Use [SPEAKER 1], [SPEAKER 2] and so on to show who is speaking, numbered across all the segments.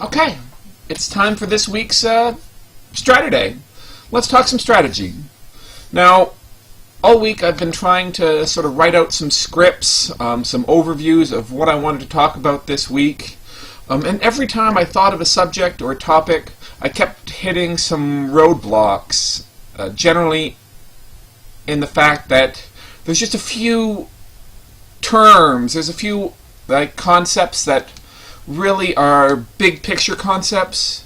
[SPEAKER 1] Okay, it's time for this week's Straterday. Let's talk some strategy. Now, all week I've been trying to sort of write out some scripts, some overviews of what I wanted to talk about this week. And every time I thought of a subject or a topic, I kept hitting some roadblocks, generally in the fact that there's just a few terms, there's a few concepts that really are big picture concepts.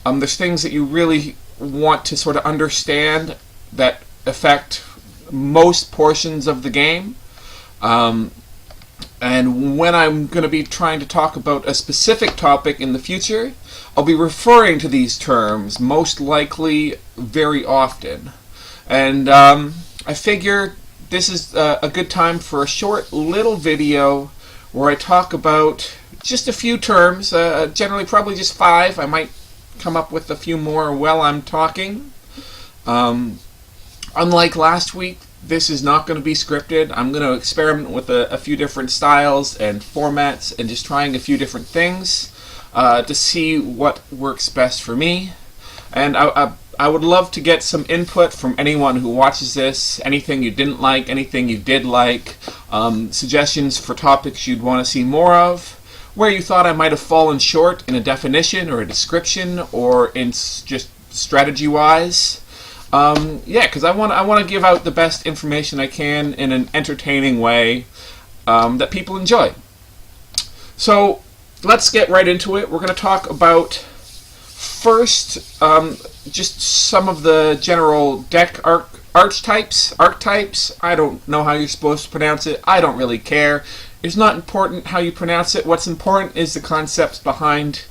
[SPEAKER 1] There's things that you really want to sort of understand that affect most portions of the game. And when I'm going to be trying to talk about a specific topic in the future, I'll be referring to these terms most likely very often. And I figure this is a good time for a short little video where I talk about just a few terms, generally probably just 5. I might come up with a few more while I'm talking. Unlike last week, this is not going to be scripted. I'm going to experiment with a few different styles and formats and just trying a few different things to see what works best for me. And I would love to get some input from anyone who watches this, anything you didn't like, anything you did like, suggestions for topics you'd want to see more of, where you thought I might have fallen short in a definition or a description or in just strategy-wise. Because I want to give out the best information I can in an entertaining way that people enjoy. So let's get right into it. We're going to talk about first just some of the general deck archetypes. I don't know how you're supposed to pronounce it. I don't really care. It's not important how you pronounce it. What's important is the concepts behind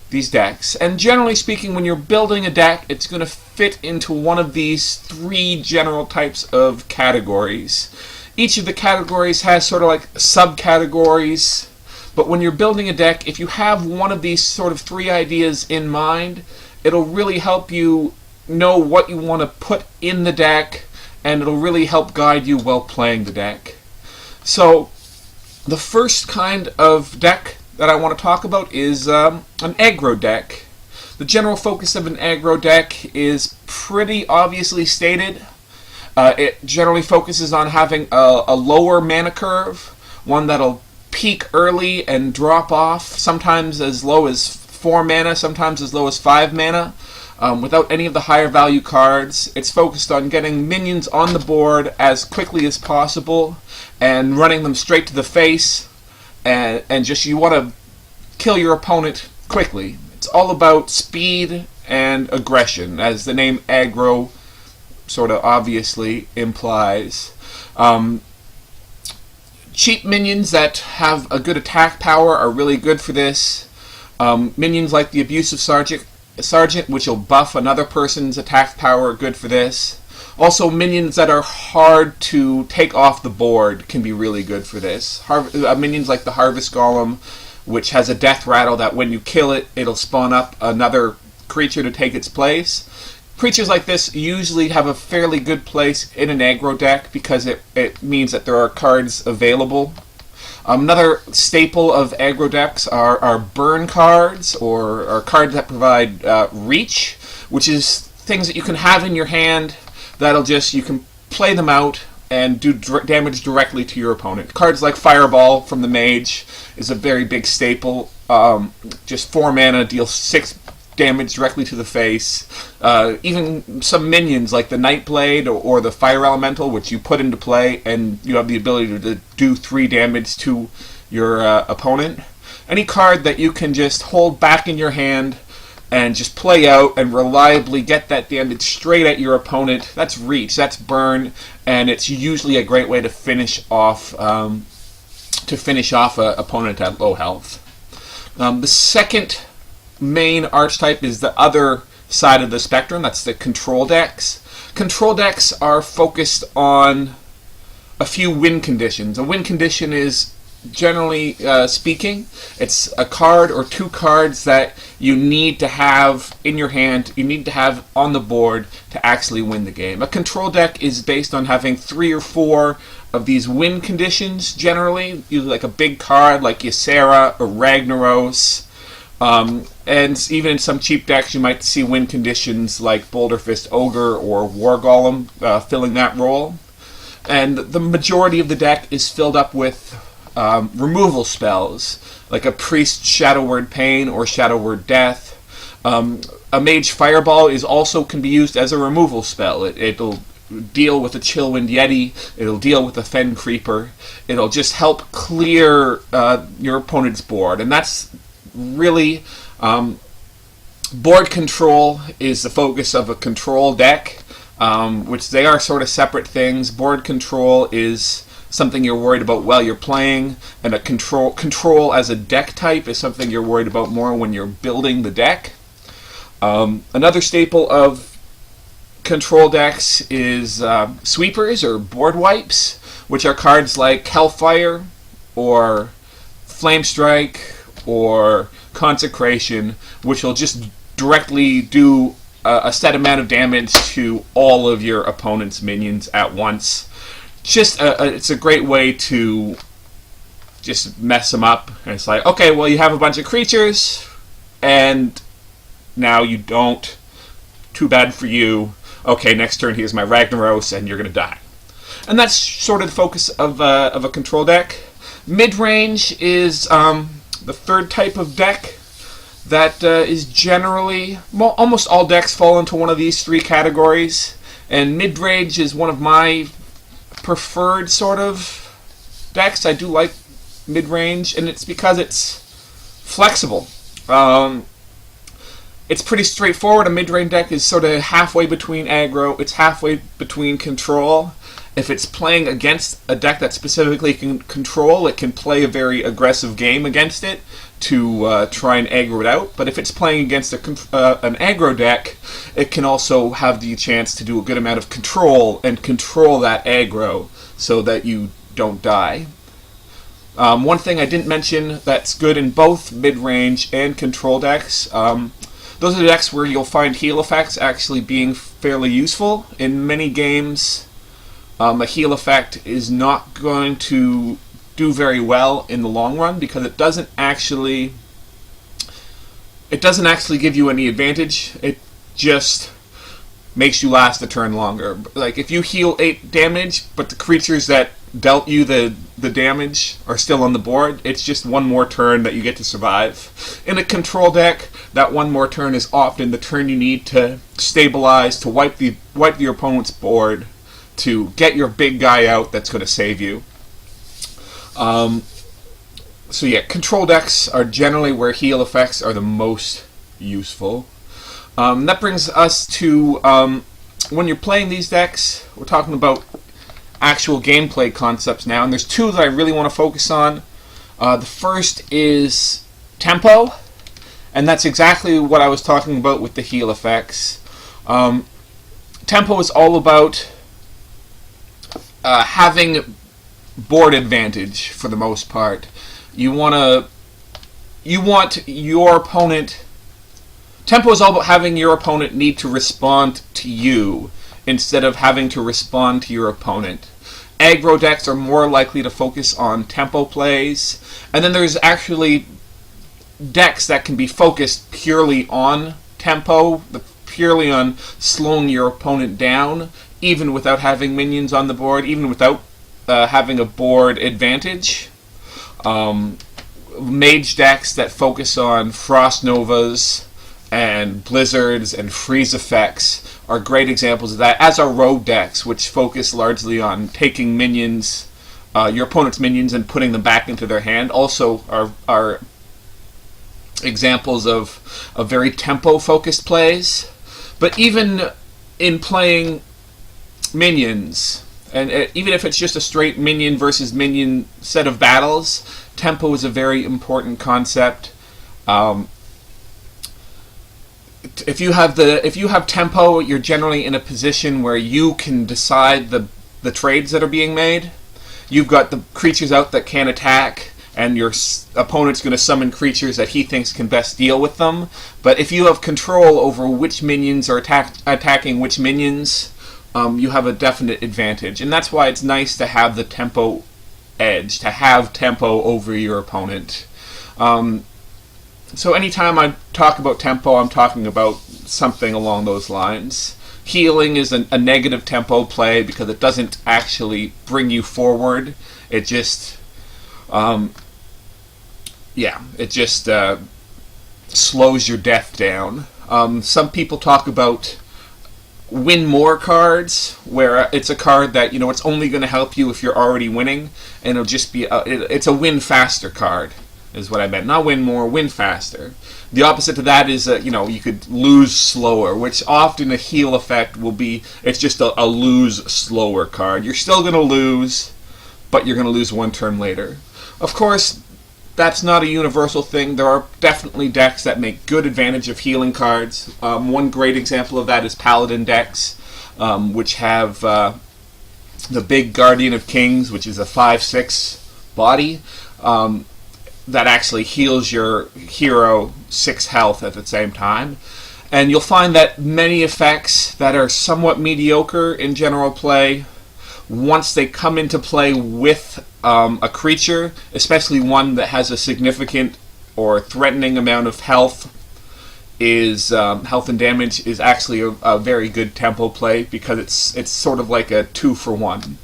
[SPEAKER 1] these decks. And generally speaking, when you're building a deck, it's going to fit into one of these 3 general types of categories. Each of the categories has sort of like subcategories, but when you're building a deck, if you have one of these sort of 3 ideas in mind, it'll really help you know what you want to put in the deck, and it'll really help guide you while playing the deck. So the first kind of deck that I want to talk about is an aggro deck. The general focus of an aggro deck is pretty obviously stated. It generally focuses on having a lower mana curve, one that'll peak early and drop off, sometimes as low as 4 mana, sometimes as low as 5 mana, without any of the higher value cards. It's focused on getting minions on the board as quickly as possible and running them straight to the face, and just you want to kill your opponent quickly. It's all about speed and aggression, as the name aggro sort of obviously implies. Cheap minions that have a good attack power are really good for this. Minions like the Abusive Sergeant, which will buff another person's attack power, are good for this. Also, minions that are hard to take off the board can be really good for this. Minions like the Harvest Golem, which has a death rattle that when you kill it, it'll spawn up another creature to take its place. Creatures like this usually have a fairly good place in an aggro deck because it means that there are cards available. Another staple of aggro decks are burn cards, or cards that provide reach, which is things that you can have in your hand that'll just, you can play them out and do damage directly to your opponent. Cards like Fireball from the Mage is a very big staple. Just 4 mana, deals 6 damage directly to the face. Even some minions like the Nightblade or the Fire Elemental, which you put into play and you have the ability to do 3 damage to your opponent. Any card that you can just hold back in your hand and just play out and reliably get that damage straight at your opponent, that's reach, that's burn, and it's usually a great way to finish off an opponent at low health. The second main archetype is the other side of the spectrum. That's the control decks. Control decks are focused on a few win conditions. A win condition is, generally speaking, it's a card or 2 cards that you need to have in your hand, you need to have on the board to actually win the game. A control deck is based on having 3 or 4 of these win conditions, generally, usually like a big card like Ysera or Ragnaros, And even in some cheap decks, you might see win conditions like Boulder Fist Ogre or War Golem filling that role. And the majority of the deck is filled up with removal spells, like a Priest Shadow Word Pain or Shadow Word Death. A Mage Fireball can be used as a removal spell. It'll deal with a Chillwind Yeti, it'll deal with a Fen Creeper, it'll just help clear your opponent's board. And that's really... board control is the focus of a control deck, which they are sort of separate things. Board control is something you're worried about while you're playing, and a control as a deck type is something you're worried about more when you're building the deck. Another staple of control decks is sweepers or board wipes, which are cards like Hellfire or Flame Strike or Consecration, which will just directly do a set amount of damage to all of your opponent's minions at once. It's a great way to just mess them up. And it's like, okay, well, you have a bunch of creatures, and now you don't. Too bad for you. Okay, next turn here's my Ragnaros, and you're going to die. And that's sort of the focus of a control deck. Mid-range is the third type of deck that is generally... Well, almost all decks fall into one of these three categories, and mid-range is one of my preferred sort of decks. I do like mid-range, and it's because it's flexible. It's pretty straightforward. A mid-range deck is sort of halfway between aggro, it's halfway between control. If it's playing against a deck that specifically can control, it can play a very aggressive game against it to try and aggro it out. But if it's playing against an aggro deck, it can also have the chance to do a good amount of control and control that aggro so that you don't die. One thing I didn't mention that's good in both mid-range and control decks, those are the decks where you'll find heal effects actually being fairly useful. In many games, a heal effect is not going to do very well in the long run because it doesn't actually give you any advantage. It just makes you last a turn longer. Like if you heal 8 damage, but the creatures that dealt you the damage are still on the board, it's just one more turn that you get to survive. In a control deck, that one more turn is often the turn you need to stabilize, to wipe your opponent's board, to get your big guy out that's going to save you. So yeah, control decks are generally where heal effects are the most useful. That brings us to when you're playing these decks, we're talking about actual gameplay concepts now, and there's two that I really want to focus on. The first is tempo, and that's exactly what I was talking about with the heal effects. Tempo is all about having board advantage for the most part. You want your opponent... Tempo is all about having your opponent need to respond to you instead of having to respond to your opponent. Aggro decks are more likely to focus on tempo plays, and then there's actually decks that can be focused purely on tempo, purely on slowing your opponent down, even without having minions on the board, even without having a board advantage. Mage decks that focus on Frost Novas and Blizzards and Freeze effects are great examples of that, as are rogue decks, which focus largely on taking minions, your opponent's minions, and putting them back into their hand. Also are examples of very tempo-focused plays. But even in playing minions, and even if it's just a straight minion versus minion set of battles, tempo is a very important concept. If you have tempo, you're generally in a position where you can decide the trades that are being made. You've got the creatures out that can attack, and your opponent's going to summon creatures that he thinks can best deal with them. But if you have control over which minions are attacking which minions, you have a definite advantage. And that's why it's nice to have the tempo edge, to have tempo over your opponent. So anytime I talk about tempo, I'm talking about something along those lines. Healing is a negative tempo play because it doesn't actually bring you forward. It just, it just slows your death down. Some people talk about win more cards, where it's a card that, it's only going to help you if you're already winning, and it'll just be it's a win faster card, is what I meant. Not win more, win faster. The opposite to that is you could lose slower, which often a heal effect will be, it's just a lose slower card. You're still going to lose, but you're going to lose one turn later. Of course, that's not a universal thing. There are definitely decks that make good advantage of healing cards. One great example of that is Paladin decks, which have the big Guardian of Kings, which is a 5/6 body, that actually heals your hero 6 health at the same time. And you'll find that many effects that are somewhat mediocre in general play, once they come into play with a creature, especially one that has a significant or threatening amount of health, health and damage, is actually a very good tempo play, because it's sort of like a 2-for-1.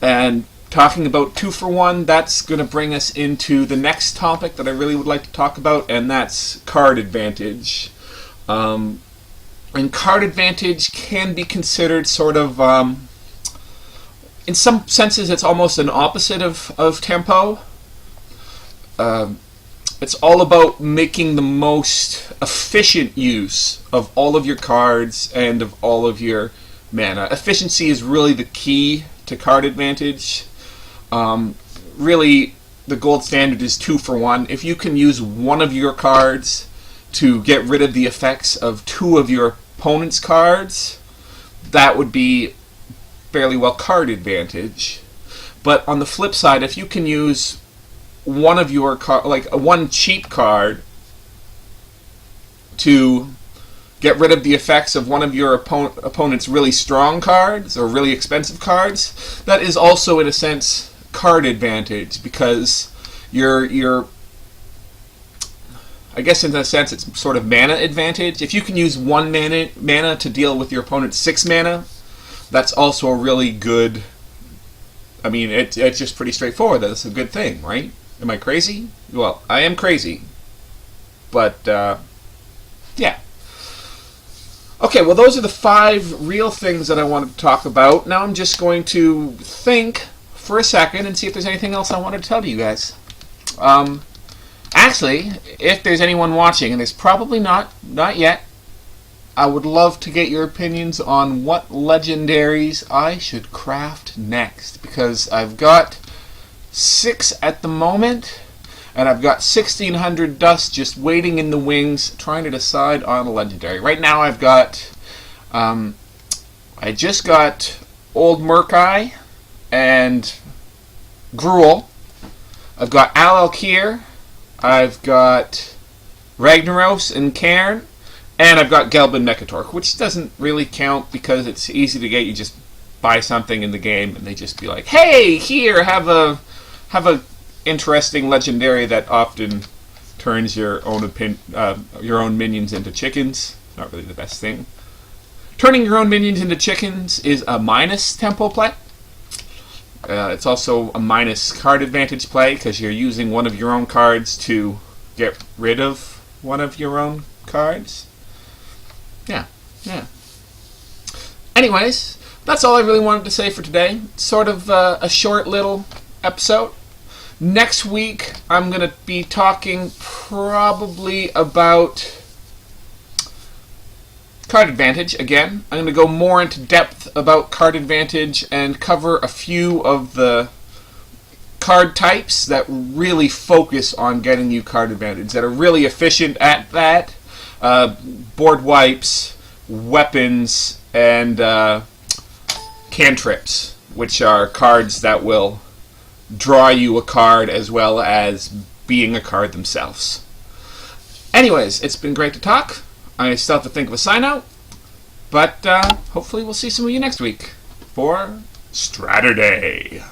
[SPEAKER 1] And talking about 2-for-1, that's going to bring us into the next topic that I really would like to talk about, and that's card advantage. And card advantage can be considered sort of, in some senses, it's almost an opposite of tempo. It's all about making the most efficient use of all of your cards and of all of your mana. Efficiency is really the key to card advantage. Really, the gold standard is 2-for-1. If you can use one of your cards to get rid of the effects of 2 of your opponent's cards, that would be fairly well card advantage. But on the flip side, if you can use one of your one cheap card to get rid of the effects of one of your opponent's really strong cards or really expensive cards, that is also, in a sense, card advantage, because you're I guess in a sense it's sort of mana advantage. If you can use 1 mana to deal with your opponent's 6 mana, that's also a really good, I mean, it's just pretty straightforward. That's a good thing, right? Am I crazy? Well, I am crazy. But, yeah. Okay, well, those are the 5 real things that I wanted to talk about. Now I'm just going to think for a second and see if there's anything else I wanted to tell you guys. Actually, if there's anyone watching, and there's probably not yet, I would love to get your opinions on what legendaries I should craft next, because I've got 6 at the moment, and I've got 1,600 dust just waiting in the wings, trying to decide on a legendary. Right now I've got, I just got Old Murkai and Gruul. I've got Al-Alkir, I've got Ragnaros and Cairn, and I've got Gelbin Mekatork, which doesn't really count because it's easy to get. You just buy something in the game and they just be like, hey, here, have a interesting legendary that often turns your own minions into chickens. Not really the best thing. Turning your own minions into chickens is a minus tempo play. It's also a minus card advantage play because you're using one of your own cards to get rid of one of your own cards. Yeah. Anyways, that's all I really wanted to say for today. Sort of a short little episode. Next week, I'm going to be talking probably about card advantage again. I'm going to go more into depth about card advantage and cover a few of the card types that really focus on getting you card advantage, that are really efficient at that. Board wipes, weapons, and cantrips, which are cards that will draw you a card as well as being a card themselves. Anyways, it's been great to talk. I still have to think of a sign out, but hopefully we'll see some of you next week for Straterday.